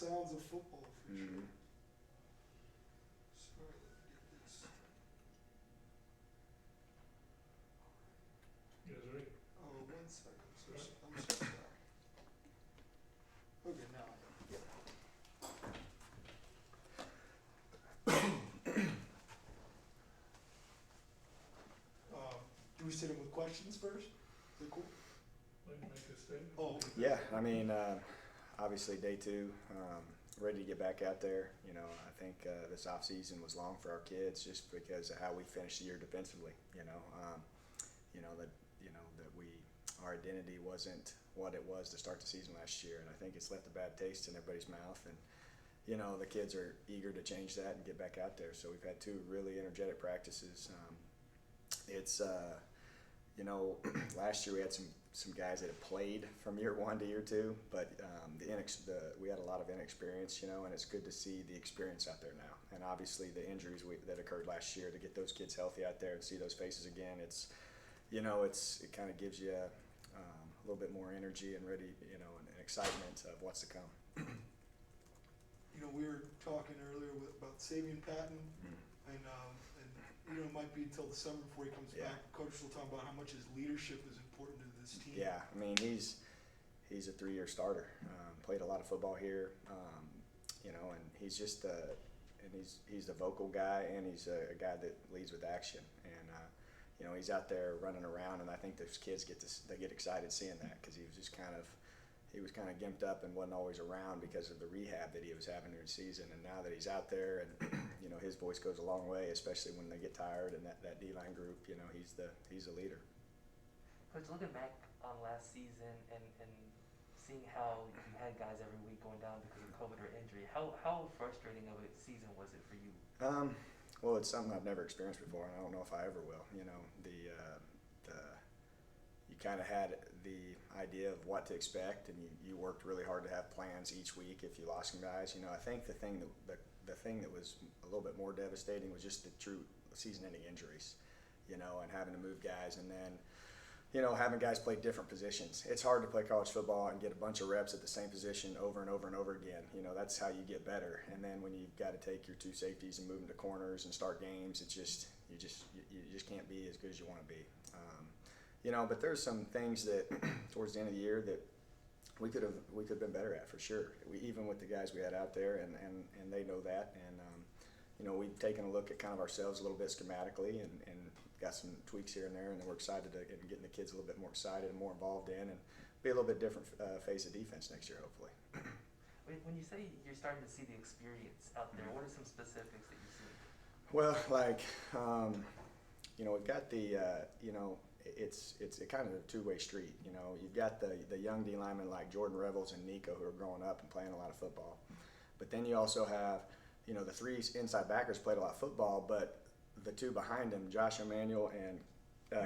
sounds of football for Mm-hmm. sure. Sorry, let me get this. You guys ready? Oh, 1 second. I'm so sorry. Okay, now I am. Yep. Do we sit in with questions first? Is that cool? Like to make a statement? Oh, Yeah, I mean, obviously day two, ready to get back out there. You know, I think this off season was long for our kids just because of how we finished the year defensively. That our identity wasn't what it was to start the season last year, and I think it's left a bad taste in everybody's mouth. And the kids are eager to change that and get back out there. So we've had two really energetic practices. Last year we had some guys that had played from year one to year two, but we had a lot of inexperience, and it's good to see the experience out there now. And obviously the injuries that occurred last year, to get those kids healthy out there and see those faces again, it kind of gives you a little bit more energy and ready, and excitement of what's to come. We were talking earlier about Savion Patton, and it might be until the summer before he comes Yeah. back. Coach will talk about how much his leadership is important to this team. Yeah, I mean he's a 3-year starter. Played a lot of football here, and he's just he's the vocal guy, and he's a guy that leads with action. And he's out there running around, and I think those kids get excited seeing that, because he was kind of gimped up and wasn't always around because of the rehab that he was having during the season. And now that he's out there, and his voice goes a long way, especially when they get tired. And that D-line group, he's the leader. Coach, looking back on last season and seeing how you had guys every week going down because of COVID or injury, how frustrating of a season was it for you? Well, it's something I've never experienced before, and I don't know if I ever will. You kind of had the idea of what to expect, and you worked really hard to have plans each week if you lost some guys. I think the thing that was a little bit more devastating was just the true season-ending injuries, and having to move guys, and then having guys play different positions. It's hard to play college football and get a bunch of reps at the same position over and over and over again. That's how you get better. And then when you've got to take your two safeties and move them to corners and start games, you just can't be as good as you want to be. But there's some things that towards the end of the year that we could have been better at, for sure. Even with the guys we had out there, and they know that. And we've taken a look at kind of ourselves a little bit schematically, and got some tweaks here and there, and then we're excited to getting the kids a little bit more excited and more involved in, and be a little bit different phase of defense next year, hopefully. When you say you're starting to see the experience out there, what are some specifics that you see? Well, we've got it's a kind of a two-way street. You've got the young D linemen like Jordan Revels and Nico, who are growing up and playing a lot of football. But then you also have, the three inside backers played a lot of football, but the two behind him, Josh Emanuel and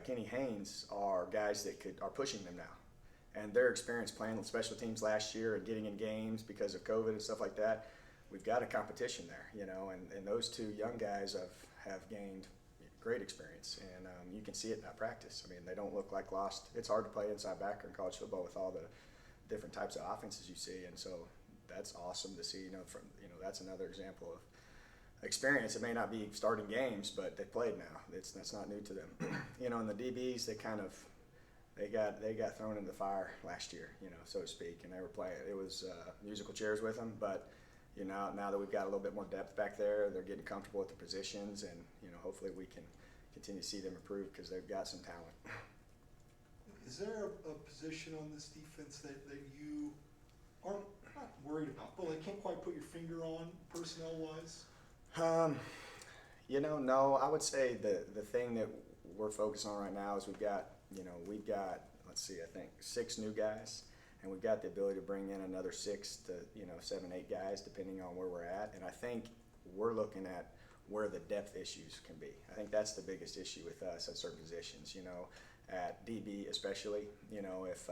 Kenny Haynes, are guys that are pushing them now. And their experience playing special teams last year and getting in games because of COVID and stuff like that, we've got a competition there, and those two young guys have gained great experience, and you can see it in that practice. I mean, they don't look like lost. It's hard to play inside backer in college football with all the different types of offenses you see, and so that's awesome to see. That's another example of experience. It may not be starting games, but they played now. That's not new to them. And the DBs, they got thrown in the fire last year, so to speak, and they were playing. It was musical chairs with them, but now that we've got a little bit more depth back there, they're getting comfortable with the positions, and hopefully we can continue to see them improve, because they've got some talent. Is there a position on this defense that you aren't not worried about, but can't quite put your finger on personnel-wise? No. I would say the thing that we're focused on right now is we've got let's see, I think 6 new guys, and we've got the ability to bring in another 6 to 7, 8 guys depending on where we're at. And I think we're looking at where the depth issues can be. I think that's the biggest issue with us at certain positions. At DB especially. If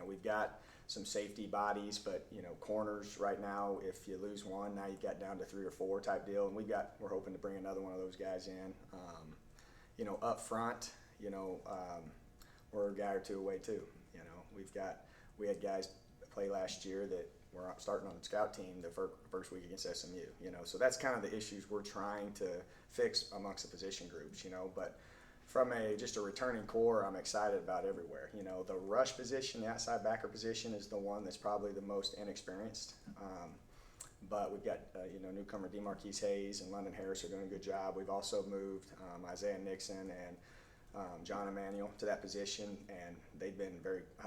we've got some safety bodies, but corners right now, if you lose one, now you've got down to 3 or 4 type deal, and we're hoping to bring another one of those guys in. Up front, we're a guy or two away too. We had guys play last year that we're starting on the scout team the first week against SMU. You know, so that's kind of the issues we're trying to fix amongst the position groups. You know, but from just a returning core, I'm excited about everywhere. You know, the rush position, the outside backer position, is the one that's probably the most inexperienced. But we've got newcomer DeMarquise Hayes and London Harris are doing a good job. We've also moved Isaiah Nixon and John Emanuel to that position, and I've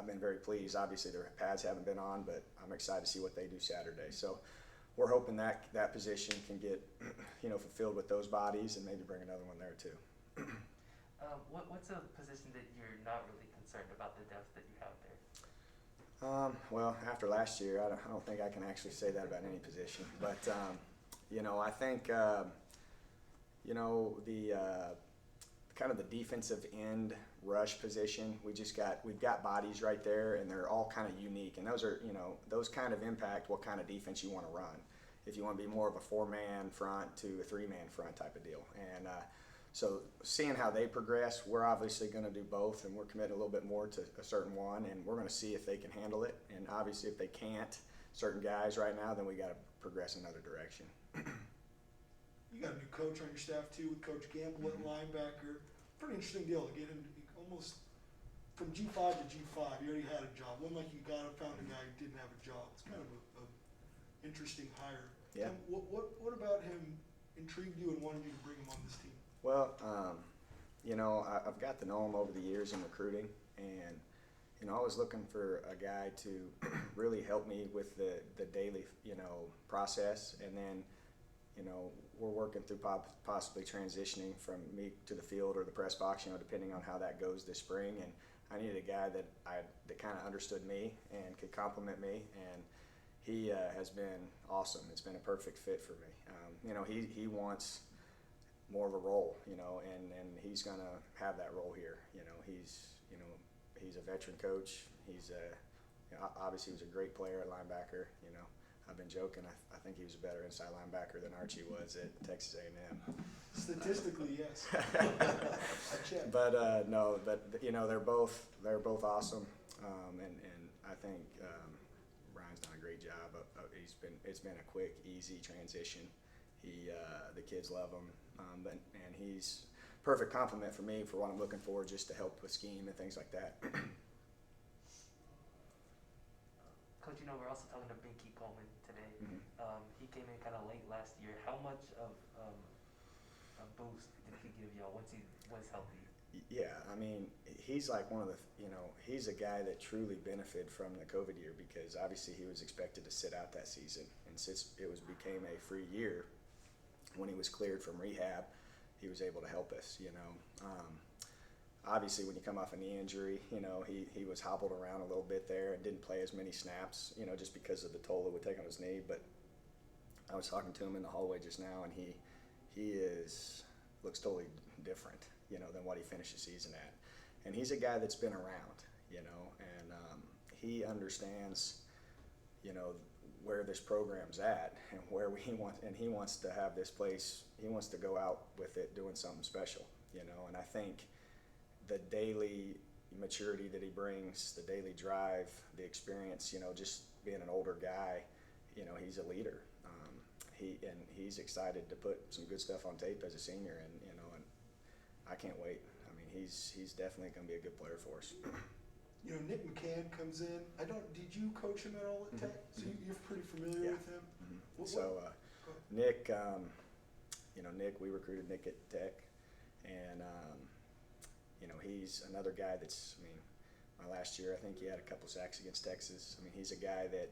been very pleased. Obviously, their pads haven't been on, but I'm excited to see what they do Saturday. So we're hoping that position can get fulfilled with those bodies, and maybe bring another one there too. What's a position that you're not really concerned about the depth that you have there? Well, after last year, I don't think I can actually say that about any position. But I think the kind of the defensive end rush position, we've got bodies right there, and they're all kind of unique. And those kind of impact what kind of defense you want to run. If you want to be more of a 4-man front to a 3-man front type of deal, and so seeing how they progress, we're obviously going to do both, and we're committing a little bit more to a certain one, and we're going to see if they can handle it. And obviously, if they can't, certain guys right now, then we got to progress another direction. You got a new coach on your staff too, with Coach Gamble at linebacker. Pretty interesting deal to get him almost from G5 to G5. He already had a job. One like you found a guy who didn't have a job. It's kind of a interesting hire. Yeah. What about him intrigued you and wanted you to bring him on this team? Well, I've got to know him over the years in recruiting, and I was looking for a guy to really help me with the daily process, and then we're working through possibly transitioning from me to the field or the press box, depending on how that goes this spring. And I needed a guy that kind of understood me and could compliment me, and he has been awesome. It's been a perfect fit for me. He wants more of a role, and he's gonna have that role here. He's a veteran coach. He's obviously he was a great player at linebacker. I've been joking. I think he was a better inside linebacker than Archie was at Texas A&M. Statistically, yes. I checked. But they're both awesome, and I think Brian's done a great job. It's been a quick, easy transition. The kids love him, and he's perfect compliment for me for what I'm looking for, just to help with scheme and things like that. Coach, we're also talking to Binky Coleman today. Mm-hmm. He came in kind of late last year. How much of a boost did he give y'all once he was healthy? Yeah, I mean, he's like one of the, he's a guy that truly benefited from the COVID year, because obviously he was expected to sit out that season, and since it became a free year, when he was cleared from rehab, he was able to help us. Obviously, when you come off a knee injury, he was hobbled around a little bit there and didn't play as many snaps, just because of the toll it would take on his knee. But I was talking to him in the hallway just now, and he looks totally different, than what he finished the season at. And he's a guy that's been around, and he understands, where this program's at and where he wants to have this place. He wants to go out with it doing something special, and I think the daily maturity that he brings, the daily drive, the experience, just being an older guy, he's a leader. He's excited to put some good stuff on tape as a senior, and I can't wait. I mean, he's definitely going to be a good player for us. Nick McCann comes in. Did you coach him at all at Tech? So you're pretty familiar with him? Mm-hmm. So Nick, Nick, we recruited Nick at Tech, and he's another guy that's, my last year, I think he had a couple sacks against Texas. He's a guy that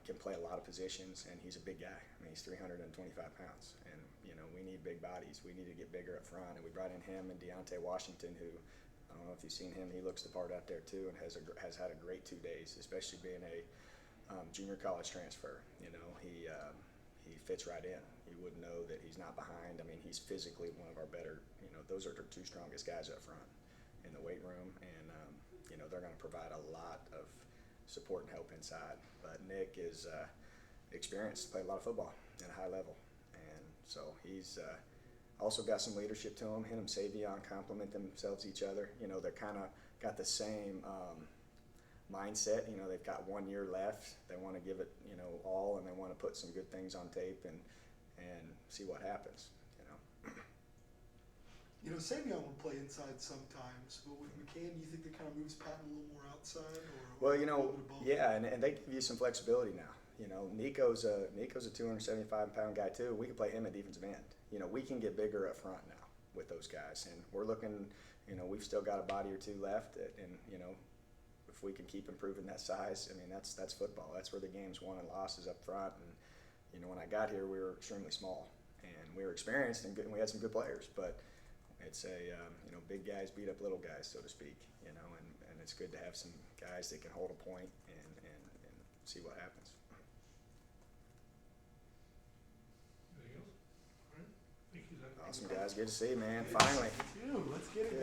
can play a lot of positions, and he's a big guy. He's 325 pounds, and we need big bodies. We need to get bigger up front, and we brought in him and Deontay Washington, who, I don't know if you've seen him, he looks the part out there too, and has had a great 2 days, especially being a junior college transfer. He fits right in. You wouldn't know that he's not behind. He's physically one of our better, those are the 2 strongest guys up front in the weight room, and they're going to provide a lot of support and help inside. But Nick is experienced, played a lot of football at a high level, and so he's also got some leadership to him. Him and Savion complement themselves each other. They're kind of got the same mindset. You know, they've got 1 year left. They want to give it, you know, all, and they want to put some good things on tape and see what happens. You know. You know, Savion will play inside sometimes, but with McCann, do you think that kind of moves Patton a little more outside? Or Well, you a know, little bit of both? yeah, and they give you some flexibility now. You know, Nico's a 275-pound guy too. We can play him at defensive end. You know, we can get bigger up front now with those guys, and we're looking. You know, we've still got a body or two left, and you know, if we can keep improving that size, I mean, that's football. That's where the game's won and lost is up front. And you know, when I got here, we were extremely small, and we were experienced and good, and we had some good players, but it's you know, big guys beat up little guys, so to speak. You know, and it's good to have some guys that can hold a point and see what happens. Anything else? All right, thank you, Zach. Awesome, guys. Good to see you, man. Finally. Dude, let's get it